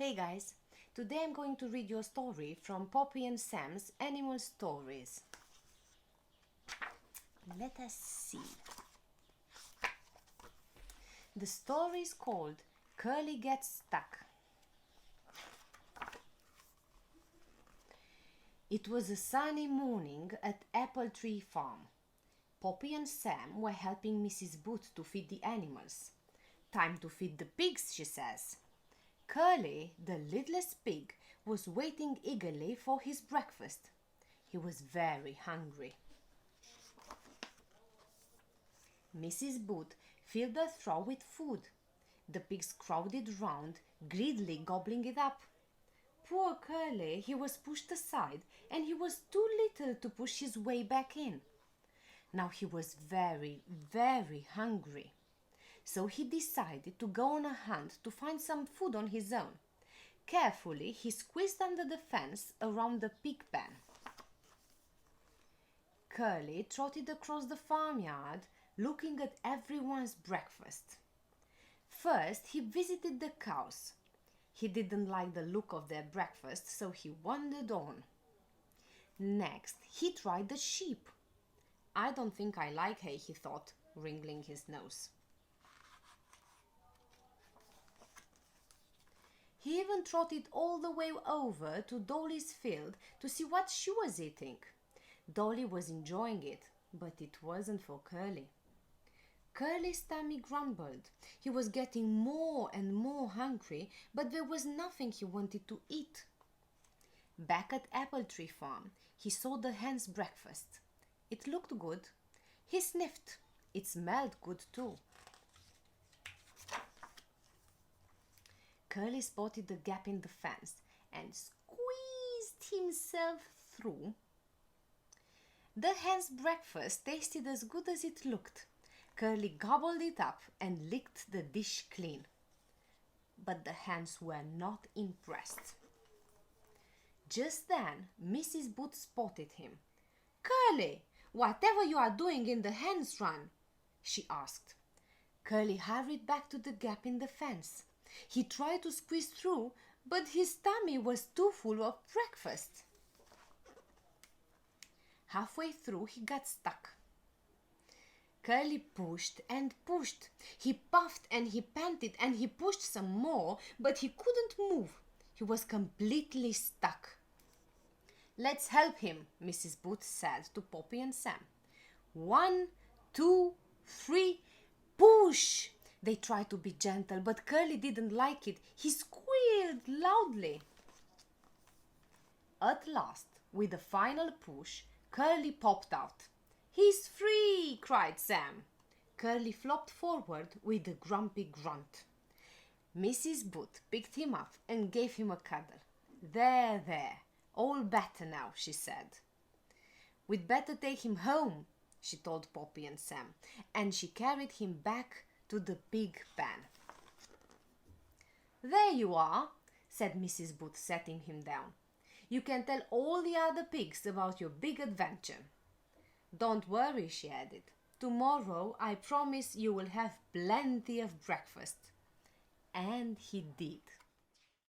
Hey guys, today I'm going to read you a story from Poppy and Sam's Animal Stories. Let us see. The story is called Curly Gets Stuck. It was a sunny morning at Apple Tree Farm. Poppy and Sam were helping Mrs. Booth to feed the animals. Time to feed the pigs, she says. Curly, the littlest pig, was waiting eagerly for his breakfast. He was very hungry. Mrs. Booth filled a trough with food. The pigs crowded round, greedily gobbling it up. Poor Curly, he was pushed aside, and he was too little to push his way back in. Now he was very, very hungry. So he decided to go on a hunt to find some food on his own. Carefully, he squeezed under the fence around the pig pen. Curly trotted across the farmyard, looking at everyone's breakfast. First, he visited the cows. He didn't like the look of their breakfast, so he wandered on. Next, he tried the sheep. I don't think I like hay, he thought, wrinkling his nose. He even trotted all the way over to Dolly's field to see what she was eating. Dolly was enjoying it, but it wasn't for Curly. Curly's tummy grumbled. He was getting more and more hungry, but there was nothing he wanted to eat. Back at Apple Tree Farm, he saw the hens' breakfast. It looked good. He sniffed. It smelled good too. Curly spotted the gap in the fence and squeezed himself through. The hen's breakfast tasted as good as it looked. Curly gobbled it up and licked the dish clean. But the hens were not impressed. Just then, Mrs. Booth spotted him. "Curly, whatever you are doing in the hen's run?" she asked. Curly hurried back to the gap in the fence. He tried to squeeze through, but his tummy was too full of breakfast. Halfway through, he got stuck. Curly pushed and pushed. He puffed and he panted and he pushed some more, but he couldn't move. He was completely stuck. "Let's help him," Mrs. Booth said to Poppy and Sam. 1, 2, 3, push! They tried to be gentle, but Curly didn't like it. He squealed loudly. At last, with a final push, Curly popped out. "He's free!" cried Sam. Curly flopped forward with a grumpy grunt. Mrs. Booth picked him up and gave him a cuddle. There, all better now," she said. "We'd better take him home," she told Poppy and Sam, and she carried him back to the pig pen. "There you are," said Mrs. Booth, setting him down. "You can tell all the other pigs about your big adventure. Don't worry," she added. "Tomorrow I promise you will have plenty of breakfast." And he did.